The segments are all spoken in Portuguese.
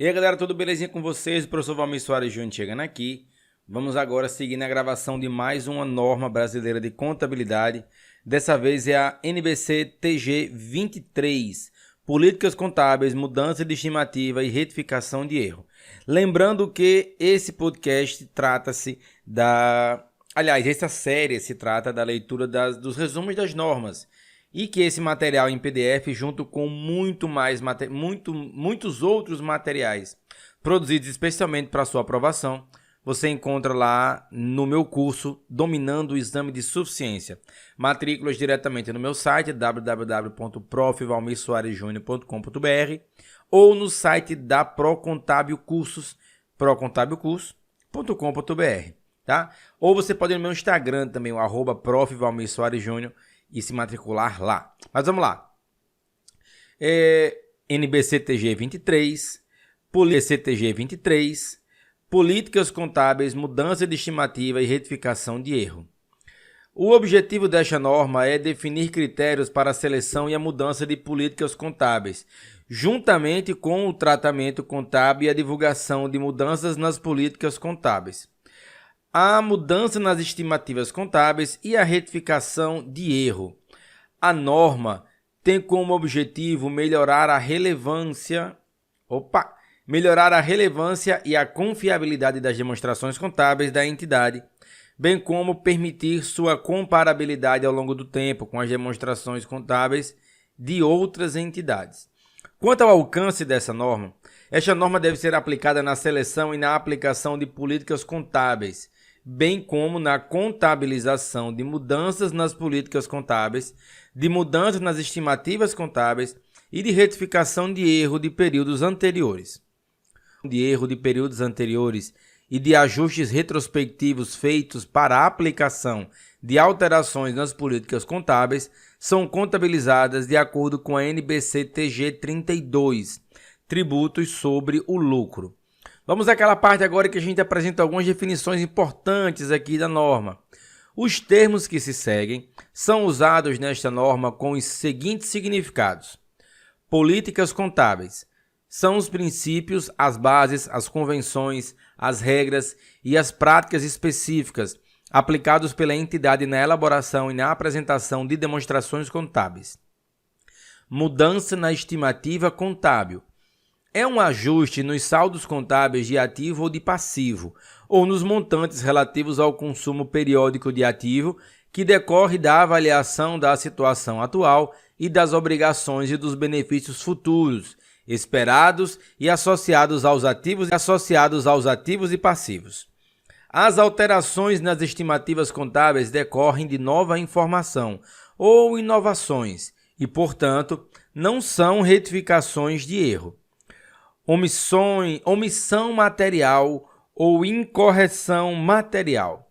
E aí galera, tudo belezinha com vocês? O professor Valmir Soares Júnior chegando aqui. Vamos agora seguir na gravação de mais uma norma brasileira de contabilidade. Dessa vez é a NBC TG 23, Políticas Contábeis, Mudança de Estimativa e Retificação de Erro. Lembrando que esse podcast trata-se da... Aliás, essa série se trata da leitura dos resumos das normas. E que esse material em PDF, junto com muitos outros materiais produzidos especialmente para sua aprovação, você encontra lá no meu curso Dominando o Exame de Suficiência. Matrículas diretamente no meu site www.profvalmirsoaresjunior.com.br ou no site da Procontábil Cursos, procontabilcursos.com.br, tá? Ou você pode ir no meu Instagram também, o @profvalmirsoaresjunior, e se matricular lá. Mas vamos lá. NBCTG 23, PCTG 23, Políticas Contábeis, Mudança de Estimativa e Retificação de Erro. O objetivo desta norma é definir critérios para a seleção e a mudança de políticas contábeis, juntamente com o tratamento contábil e a divulgação de mudanças nas políticas contábeis, a mudança nas estimativas contábeis e a retificação de erro. A norma tem como objetivo melhorar a relevância e a confiabilidade das demonstrações contábeis da entidade, bem como permitir sua comparabilidade ao longo do tempo com as demonstrações contábeis de outras entidades. Quanto ao alcance dessa norma, esta norma deve ser aplicada na seleção e na aplicação de políticas contábeis, bem como na contabilização de mudanças nas políticas contábeis, de mudanças nas estimativas contábeis e de retificação de erro de períodos anteriores. E de ajustes retrospectivos feitos para a aplicação de alterações nas políticas contábeis são contabilizadas de acordo com a NBC TG 32, Tributos sobre o Lucro. Vamos àquela parte agora que a gente apresenta algumas definições importantes aqui da norma. Os termos que se seguem são usados nesta norma com os seguintes significados. Políticas contábeis são os princípios, as bases, as convenções, as regras e as práticas específicas aplicados pela entidade na elaboração e na apresentação de demonstrações contábeis. Mudança na estimativa contábil é um ajuste nos saldos contábeis de ativo ou de passivo, ou nos montantes relativos ao consumo periódico de ativo, que decorre da avaliação da situação atual e das obrigações e dos benefícios futuros, esperados e associados aos ativos e passivos. As alterações nas estimativas contábeis decorrem de nova informação ou inovações e, portanto, não são retificações de erro. Omissão material ou incorreção material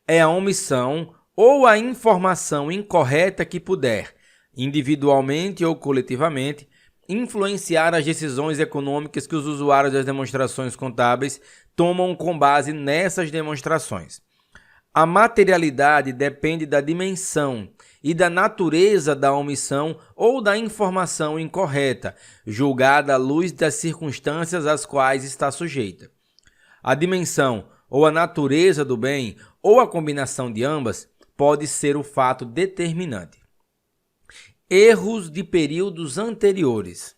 é a omissão ou a informação incorreta que puder, individualmente ou coletivamente, influenciar as decisões econômicas que os usuários das demonstrações contábeis tomam com base nessas demonstrações. A materialidade depende da dimensão e da natureza da omissão ou da informação incorreta, julgada à luz das circunstâncias às quais está sujeita. A dimensão ou a natureza do bem, ou a combinação de ambas, pode ser o fato determinante. Erros de períodos anteriores.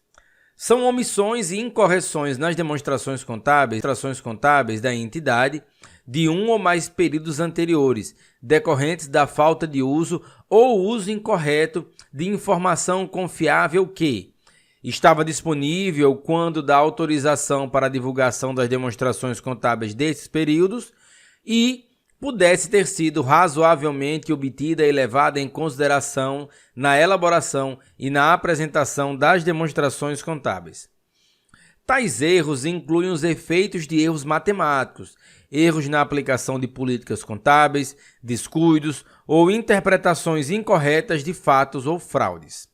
São omissões e incorreções nas demonstrações contábeis da entidade de um ou mais períodos anteriores, decorrentes da falta de uso ou uso incorreto de informação confiável que estava disponível quando da autorização para a divulgação das demonstrações contábeis desses períodos e pudesse ter sido razoavelmente obtida e levada em consideração na elaboração e na apresentação das demonstrações contábeis. Tais erros incluem os efeitos de erros matemáticos, erros na aplicação de políticas contábeis, descuidos ou interpretações incorretas de fatos ou fraudes.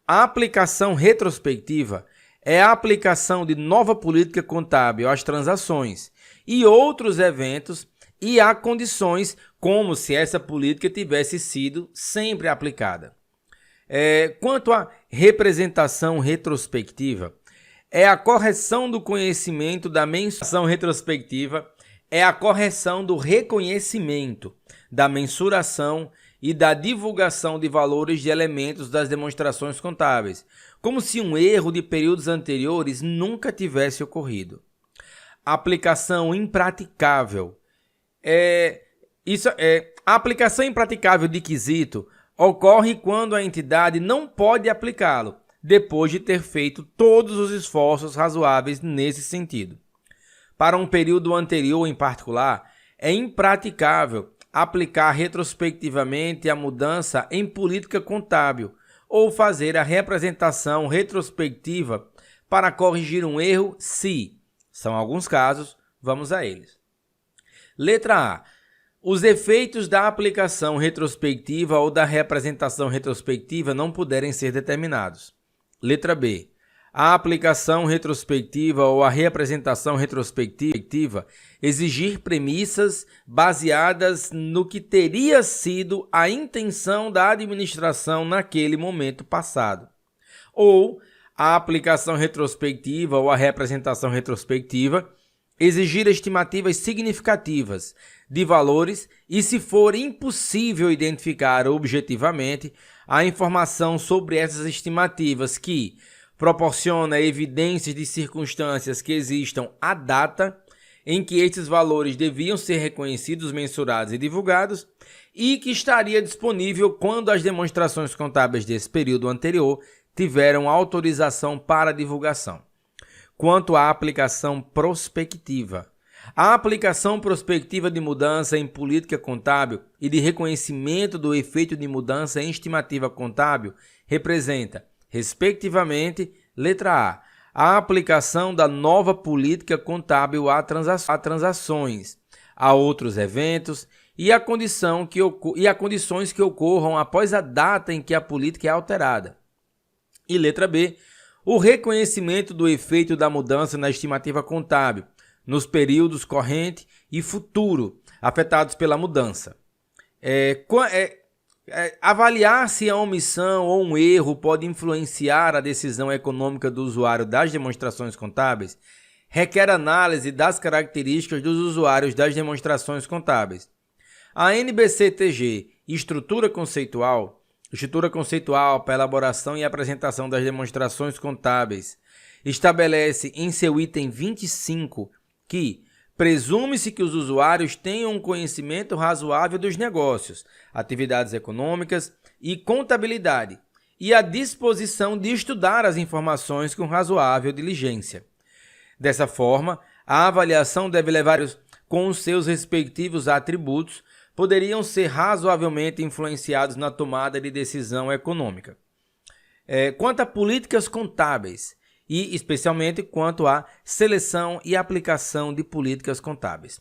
A aplicação retrospectiva é a aplicação de nova política contábil às transações e outros eventos e a condições como se essa política tivesse sido sempre aplicada. Quanto à representação retrospectiva, é a correção do conhecimento da mensuração retrospectiva, é a correção do reconhecimento, da mensuração e da divulgação de valores de elementos das demonstrações contábeis, como se um erro de períodos anteriores nunca tivesse ocorrido. Aplicação impraticável. A aplicação impraticável de quesito ocorre quando a entidade não pode aplicá-lo, depois de ter feito todos os esforços razoáveis nesse sentido. Para um período anterior em particular, é impraticável aplicar retrospectivamente a mudança em política contábil ou fazer a representação retrospectiva para corrigir um erro se, são alguns casos, vamos a eles. Letra A. Os efeitos da aplicação retrospectiva ou da representação retrospectiva não puderem ser determinados. Letra B. A aplicação retrospectiva ou a representação retrospectiva exigir premissas baseadas no que teria sido a intenção da administração naquele momento passado. Ou a aplicação retrospectiva ou a representação retrospectiva exigir estimativas significativas de valores e, se for impossível identificar objetivamente a informação sobre essas estimativas que proporciona evidências de circunstâncias que existam à data em que estes valores deviam ser reconhecidos, mensurados e divulgados, e que estaria disponível quando as demonstrações contábeis desse período anterior tiveram autorização para divulgação. Quanto à aplicação prospectiva, a aplicação prospectiva de mudança em política contábil e de reconhecimento do efeito de mudança em estimativa contábil representa, respectivamente, letra A aplicação da nova política contábil a transações, a outros eventos e a condições que ocorram após a data em que a política é alterada. E letra B, o reconhecimento do efeito da mudança na estimativa contábil nos períodos corrente e futuro afetados pela mudança. Avaliar se a omissão ou um erro pode influenciar a decisão econômica do usuário das demonstrações contábeis requer análise das características dos usuários das demonstrações contábeis. A NBC-TG, estrutura conceitual para elaboração e apresentação das demonstrações contábeis, estabelece em seu item 25 que presume-se que os usuários tenham um conhecimento razoável dos negócios, atividades econômicas e contabilidade e a disposição de estudar as informações com razoável diligência. Dessa forma, a avaliação deve levar com os seus respectivos atributos poderiam ser razoavelmente influenciados na tomada de decisão econômica. Quanto a políticas contábeis, e especialmente quanto à seleção e aplicação de políticas contábeis.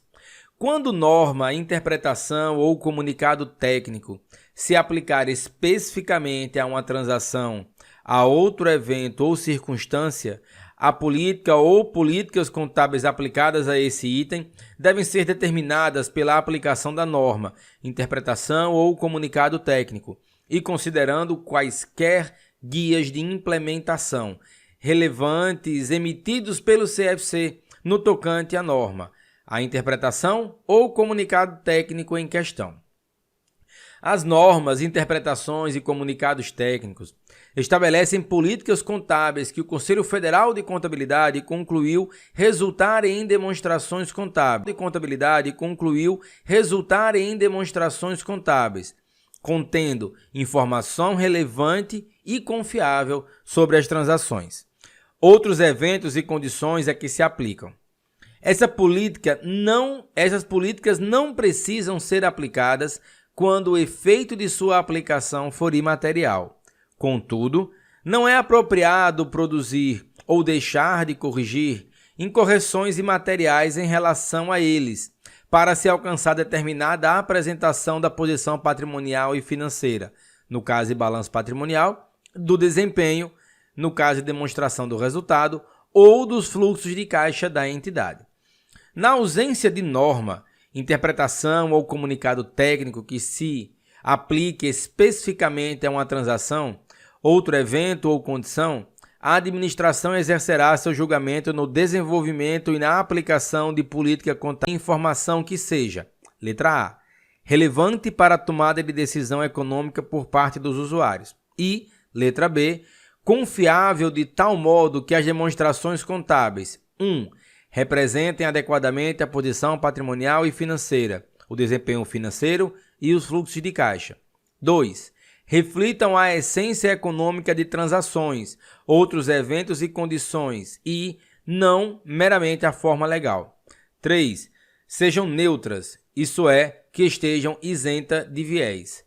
Quando norma, interpretação ou comunicado técnico se aplicar especificamente a uma transação, a outro evento ou circunstância, a política ou políticas contábeis aplicadas a esse item devem ser determinadas pela aplicação da norma, interpretação ou comunicado técnico e considerando quaisquer guias de implementação relevantes emitidos pelo CFC no tocante à norma, a interpretação ou comunicado técnico em questão. As normas, interpretações e comunicados técnicos estabelecem políticas contábeis que o Conselho Federal de Contabilidade concluiu resultarem em demonstrações contábeis, contendo informação relevante e confiável sobre as transações. Outros eventos e condições a que se aplicam. Essas políticas não precisam ser aplicadas quando o efeito de sua aplicação for imaterial. Contudo, não é apropriado produzir ou deixar de corrigir incorreções imateriais em relação a eles, para se alcançar determinada apresentação da posição patrimonial e financeira, no caso de balanço patrimonial, do desempenho, no caso de demonstração do resultado, ou dos fluxos de caixa da entidade. Na ausência de norma, interpretação ou comunicado técnico que se aplique especificamente a uma transação, outro evento ou condição, a administração exercerá seu julgamento no desenvolvimento e na aplicação de política contábil informação que seja, letra A, relevante para a tomada de decisão econômica por parte dos usuários e, letra B, confiável de tal modo que as demonstrações contábeis 1. Representem adequadamente a posição patrimonial e financeira, o desempenho financeiro e os fluxos de caixa. 2. Reflitam a essência econômica de transações, outros eventos e condições e, não meramente a forma legal. 3. Sejam neutras, isso é, que estejam isenta de viés.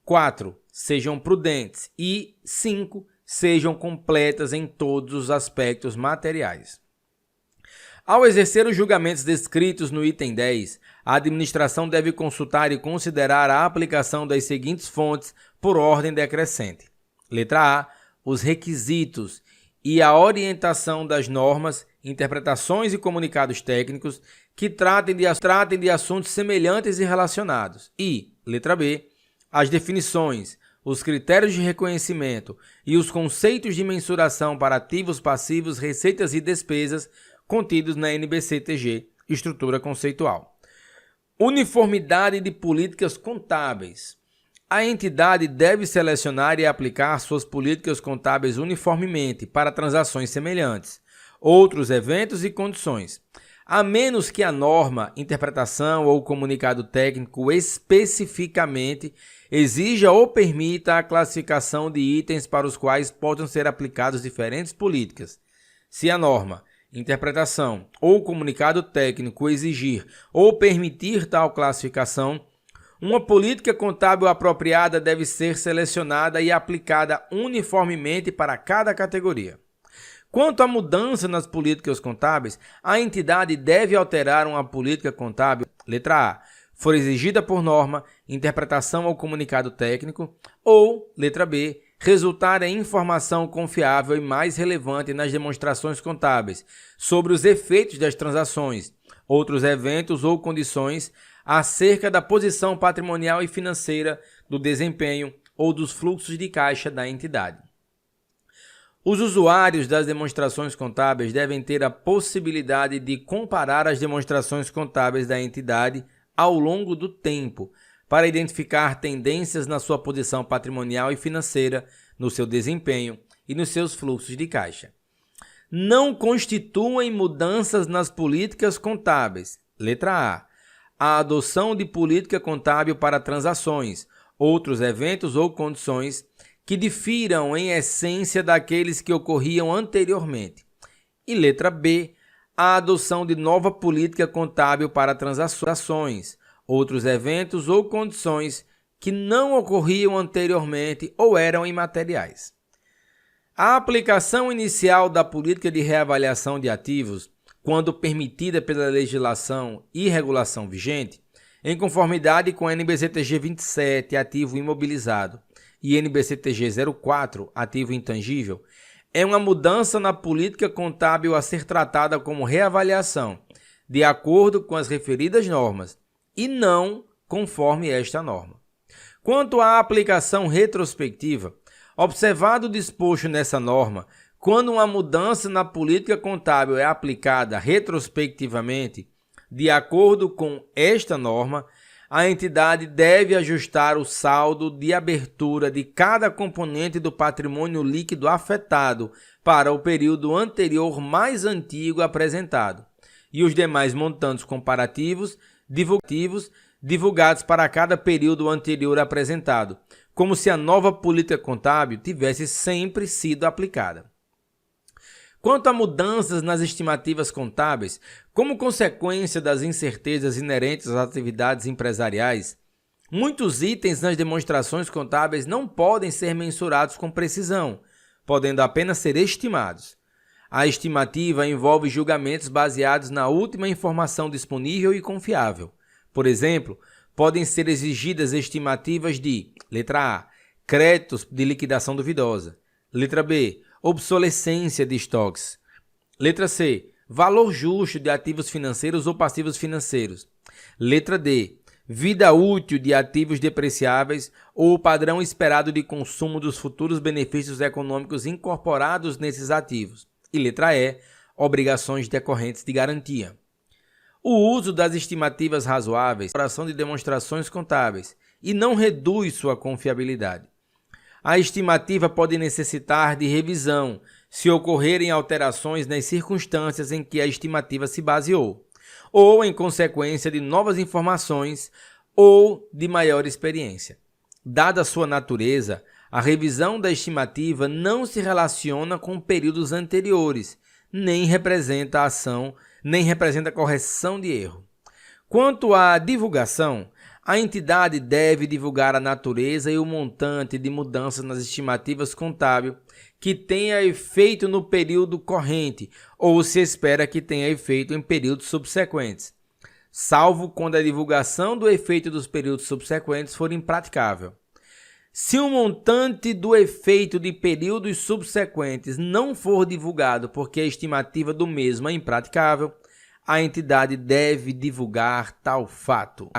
4. Sejam prudentes e 5. Sejam completas em todos os aspectos materiais. Ao exercer os julgamentos descritos no item 10, a administração deve consultar e considerar a aplicação das seguintes fontes por ordem decrescente. Letra A. Os requisitos e a orientação das normas, interpretações e comunicados técnicos que tratem de assuntos semelhantes e relacionados. E, letra B. As definições, os critérios de reconhecimento e os conceitos de mensuração para ativos, passivos, receitas e despesas contidos na NBC-TG, estrutura conceitual. Uniformidade de políticas contábeis. A entidade deve selecionar e aplicar suas políticas contábeis uniformemente para transações semelhantes, outros eventos e condições, a menos que a norma, interpretação ou comunicado técnico especificamente exija ou permita a classificação de itens para os quais possam ser aplicadas diferentes políticas. Se a norma, interpretação ou comunicado técnico exigir ou permitir tal classificação, uma política contábil apropriada deve ser selecionada e aplicada uniformemente para cada categoria. Quanto à mudança nas políticas contábeis, a entidade deve alterar uma política contábil, letra A, for exigida por norma, interpretação ou comunicado técnico, ou, letra B, resultar em informação confiável e mais relevante nas demonstrações contábeis sobre os efeitos das transações, outros eventos ou condições acerca da posição patrimonial e financeira, do desempenho ou dos fluxos de caixa da entidade. Os usuários das demonstrações contábeis devem ter a possibilidade de comparar as demonstrações contábeis da entidade ao longo do tempo, para identificar tendências na sua posição patrimonial e financeira, no seu desempenho e nos seus fluxos de caixa. Não constituem mudanças nas políticas contábeis. Letra A. A adoção de política contábil para transações, outros eventos ou condições que difiram em essência daqueles que ocorriam anteriormente. E letra B. A adoção de nova política contábil para transações, outros eventos ou condições que não ocorriam anteriormente ou eram imateriais. A aplicação inicial da política de reavaliação de ativos, quando permitida pela legislação e regulação vigente, em conformidade com a NBC-TG 27, ativo imobilizado, e NBC-TG 04, ativo intangível, é uma mudança na política contábil a ser tratada como reavaliação, de acordo com as referidas normas, e não conforme esta norma. Quanto à aplicação retrospectiva, observado o disposto nessa norma, quando uma mudança na política contábil é aplicada retrospectivamente, de acordo com esta norma, a entidade deve ajustar o saldo de abertura de cada componente do patrimônio líquido afetado para o período anterior mais antigo apresentado, e os demais montantes comparativos divulgados para cada período anterior apresentado, como se a nova política contábil tivesse sempre sido aplicada. Quanto a mudanças nas estimativas contábeis, como consequência das incertezas inerentes às atividades empresariais, muitos itens nas demonstrações contábeis não podem ser mensurados com precisão, podendo apenas ser estimados. A estimativa envolve julgamentos baseados na última informação disponível e confiável. Por exemplo, podem ser exigidas estimativas de, letra A, créditos de liquidação duvidosa, letra B, obsolescência de estoques, letra C, valor justo de ativos financeiros ou passivos financeiros, letra D, vida útil de ativos depreciáveis ou o padrão esperado de consumo dos futuros benefícios econômicos incorporados nesses ativos. E letra E, obrigações decorrentes de garantia. O uso das estimativas razoáveis, elaboração de demonstrações contábeis, e não reduz sua confiabilidade. A estimativa pode necessitar de revisão se ocorrerem alterações nas circunstâncias em que a estimativa se baseou, ou em consequência de novas informações ou de maior experiência. Dada sua natureza, a revisão da estimativa não se relaciona com períodos anteriores, nem representa correção de erro. Quanto à divulgação, a entidade deve divulgar a natureza e o montante de mudanças nas estimativas contábeis que tenha efeito no período corrente ou se espera que tenha efeito em períodos subsequentes, salvo quando a divulgação do efeito dos períodos subsequentes for impraticável. Se o montante do efeito de períodos subsequentes não for divulgado porque a estimativa do mesmo é impraticável, a entidade deve divulgar tal fato.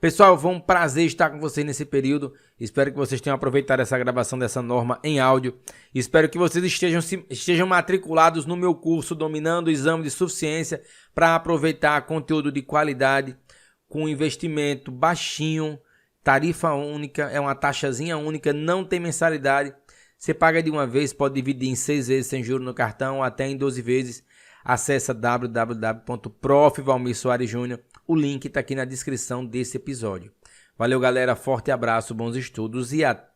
Pessoal, foi um prazer estar com vocês nesse período. Espero que vocês tenham aproveitado essa gravação dessa norma em áudio. Espero que vocês estejam matriculados no meu curso Dominando o Exame de Suficiência para aproveitar conteúdo de qualidade com investimento baixinho, tarifa única, é uma taxazinha única, não tem mensalidade. Você paga de uma vez, pode dividir em 6 vezes sem juros no cartão ou até em 12 vezes. Acesse www.prof.valmirsoaresjunior. O link está aqui na descrição desse episódio. Valeu, galera. Forte abraço, bons estudos e até